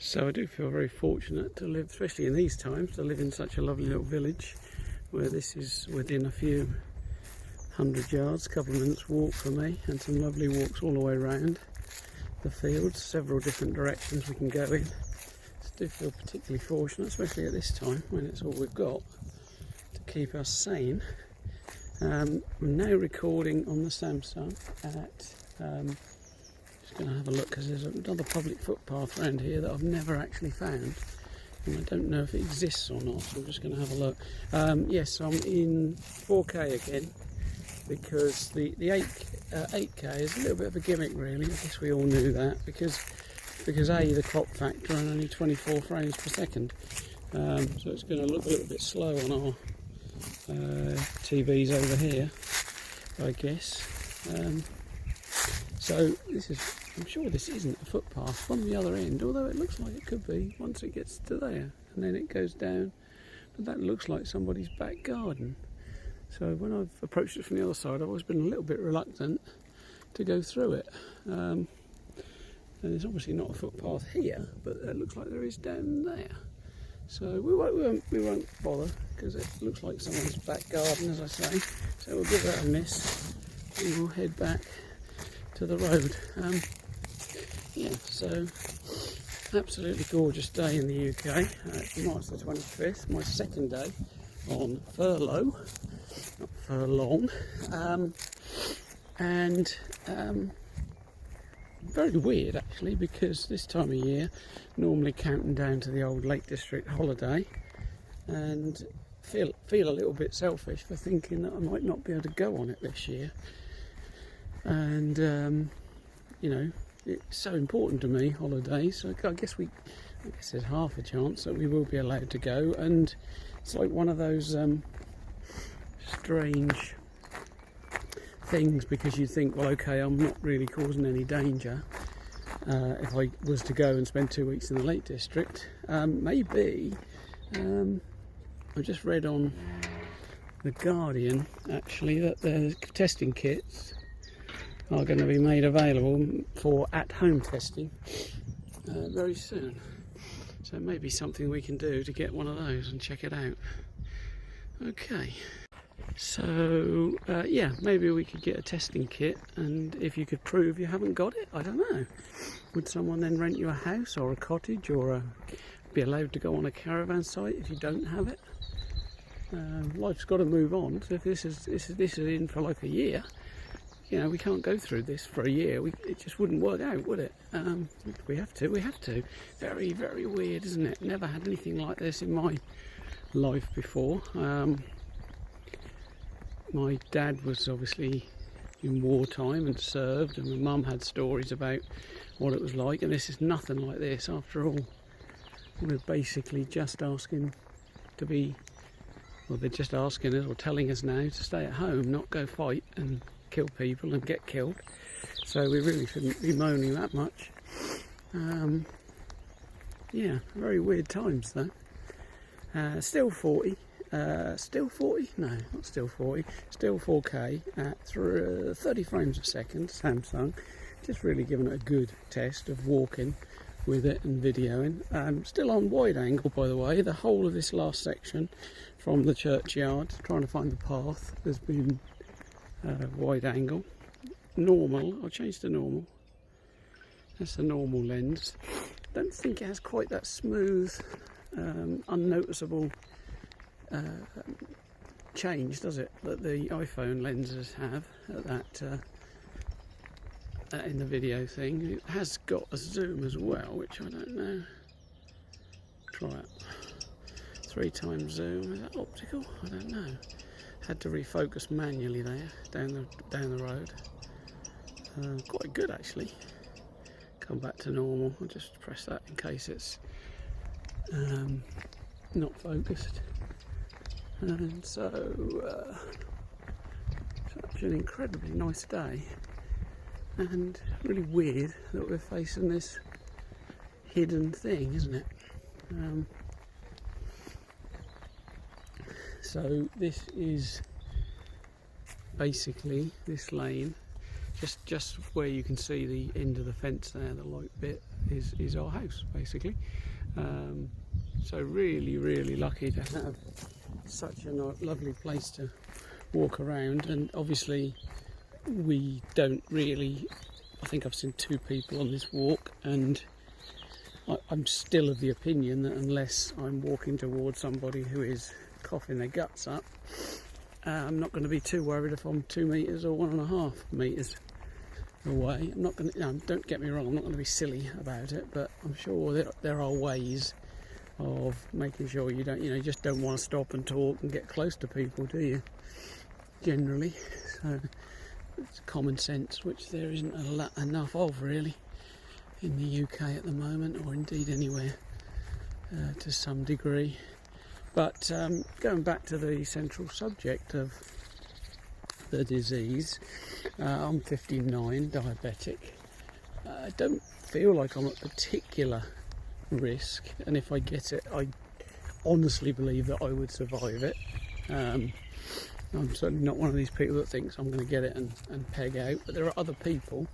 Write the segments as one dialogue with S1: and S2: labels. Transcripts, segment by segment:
S1: So I do feel very fortunate to live, especially in these times, to live in such a lovely little village where this is within a few 100 yards, a couple of minutes walk for me, and some lovely walks all the way around the fields, several different directions we can go in. So I do feel particularly fortunate, especially at this time when it's all we've got to keep us sane. I'm now recording on the Samsung at just going to have a look because there's another public footpath around here that I've never actually found, and I don't know if it exists or not, so I'm just going to have a look. Yes, I'm in 4K again because the 8K is a little bit of a gimmick really. I guess we all knew that because A, the crop factor and only 24 frames per second, so it's going to look a little bit slow on our TVs over here, I guess. So this is, I'm sure this isn't a footpath from the other end, although it looks like it could be once it gets to there, and then it goes down, but that looks like somebody's back garden. So when I've approached it from the other side, I've always been a little bit reluctant to go through it. And there's obviously not a footpath here, but it looks like there is down there. So we won't bother because it looks like someone's back garden, as I say. So we'll give that a miss and we'll head back to the road. Yeah, so absolutely gorgeous day in the UK. It's March the 25th, my second day on furlough, not furlong, and very weird actually, because this time of year normally counting down to the old Lake District holiday, and feel a little bit selfish for thinking that I might not be able to go on it this year. And you know, it's so important to me, holidays, so I guess there's half a chance that we will be allowed to go. And it's like one of those strange things, because you think, well, okay, I'm not really causing any danger if I was to go and spend 2 weeks in the Lake District. Maybe I just read on The Guardian actually that the testing kits are going to be made available for at-home testing very soon. So maybe something we can do to get one of those and check it out. Okay, so yeah, maybe we could get a testing kit, and if you could prove you haven't got it, I don't know, would someone then rent you a house or a cottage, or be allowed to go on a caravan site if you don't have it? Life's got to move on, so if this is in for like a year, you know, we can't go through this for a year. It just wouldn't work out, would it? We have to. Very, very weird, isn't it? Never had anything like this in my life before. My dad was obviously in wartime and served, and my mum had stories about what it was like, and this is nothing like this. After all, we're basically just asking to be, well, they're just asking us or telling us now to stay at home, not go fight and kill people and get killed. So we really shouldn't be moaning that much. Yeah, very weird times though. Still 40. Still 40? No, not still 40. Still 4K at 30 frames a second. Samsung. Just really giving it a good test of walking with it and videoing. Still on wide angle, by the way. The whole of this last section from the churchyard, trying to find the path, has been wide angle. Normal, I'll change to normal. That's the normal lens. Don't think it has quite that smooth, unnoticeable change, does it, that the iPhone lenses have at that in the video thing. It has got a zoom as well, which I don't know. Try it. 3 times zoom. Is that optical? I don't know. Had to refocus manually there down the road. Quite good actually. Come back to normal. I'll just press that in case it's not focused. And so such an incredibly nice day, and really weird that we're facing this hidden thing, isn't it? So this is basically this lane, just where you can see the end of the fence there, the light bit is our house, basically. So really lucky to have such a lovely place to walk around. And obviously we don't really, I think I've seen 2 people on this walk, and I'm still of the opinion that unless I'm walking towards somebody who is coughing their guts up, I'm not going to be too worried if I'm 2 metres or 1.5 metres away. I'm not going to, don't get me wrong, I'm not going to be silly about it, but I'm sure that there are ways of making sure you don't, just don't want to stop and talk and get close to people, do you? Generally, so it's common sense, which there isn't enough of really in the UK at the moment, or indeed anywhere to some degree. But going back to the central subject of the disease, I'm 59, diabetic. I don't feel like I'm at particular risk, and if I get it, I honestly believe that I would survive it. I'm certainly not one of these people that thinks I'm going to get it and peg out, but there are other people,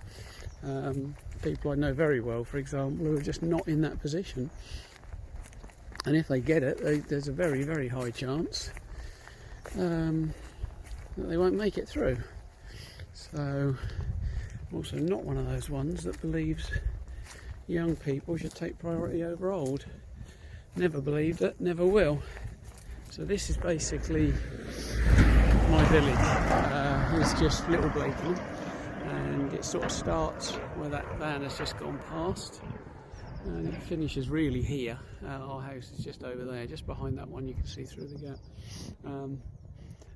S1: people I know very well, for example, who are just not in that position, and if they get it, there's a very high chance that they won't make it through. So I'm also not one of those ones that believes young people should take priority over old. Never believed it, never will. So this is basically my village. It's just Little Blakeney, and it sort of starts where that van has just gone past, and it finishes really here. Our house is just over there, just behind that one, you can see through the gap.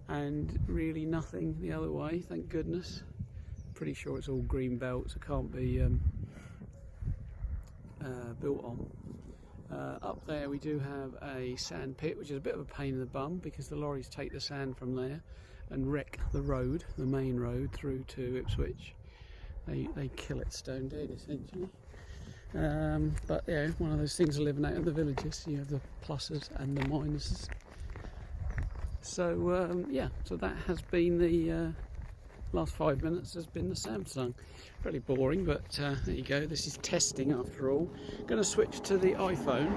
S1: And really nothing the other way, thank goodness. Pretty sure it's all green belts, it can't be built on. Up there we do have a sand pit, which is a bit of a pain in the bum because the lorries take the sand from there and wreck the road, the main road through to Ipswich. They kill it stone dead essentially. But yeah, one of those things of living out in the villages. You have the pluses and the minuses. So yeah, so that has been the last 5 minutes has been the Samsung. Pretty boring, but there you go. This is testing after all. Going to switch to the iPhone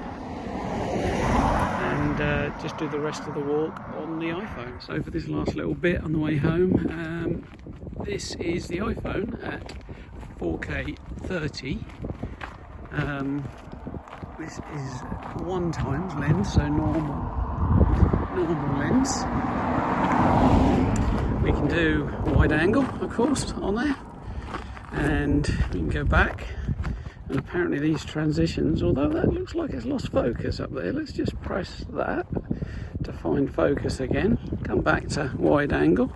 S1: and just do the rest of the walk on the iPhone. So for this last little bit on the way home, this is the iPhone at 4K 30. This is 1x lens, so normal lens. We can do wide angle, of course, on there, and we can go back. And apparently these transitions, although that looks like it's lost focus up there, let's just press that to find focus again. Come back to wide angle,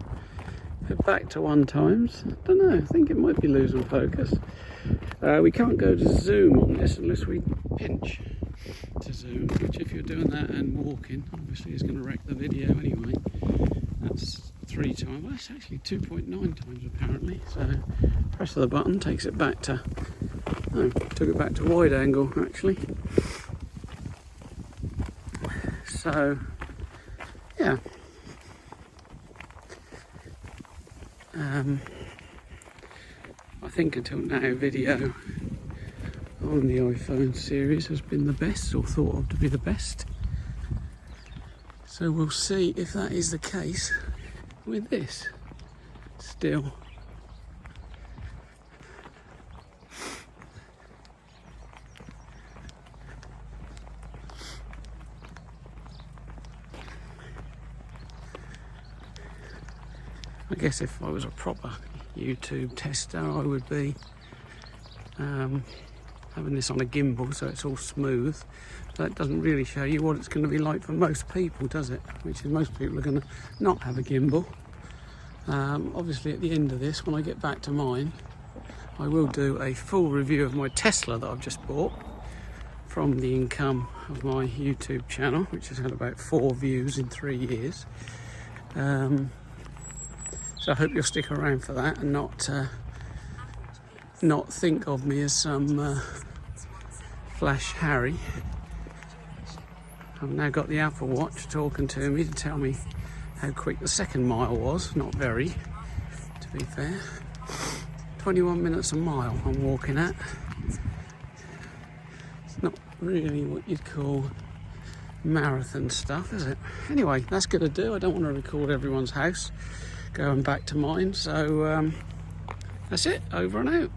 S1: go back to 1x. I don't know, I think it might be losing focus. We can't go to zoom on this unless we pinch to zoom, which if you're doing that and walking, obviously is going to wreck the video anyway. That's 3x, well that's actually 2.9x apparently, so press the button, takes it back to, no, took it back to wide angle actually. So yeah, I think until now video on the iPhone series has been the best, or thought of to be the best. So we'll see if that is the case with this still. I guess if I was a proper YouTube tester, I would be having this on a gimbal so it's all smooth. That doesn't really show you what it's going to be like for most people, does it? Which is most people are going to not have a gimbal. Obviously at the end of this, when I get back to mine, I will do a full review of my Tesla that I've just bought from the income of my YouTube channel, which has had about 4 views in 3 years. So I hope you'll stick around for that and not think of me as some Flash Harry. I've now got the Apple Watch talking to me to tell me how quick the second mile was. Not very, to be fair. 21 minutes a mile I'm walking at. Not really what you'd call marathon stuff, is it? Anyway, that's going to do. I don't want to record everyone's house going back to mine, so that's it. Over and out.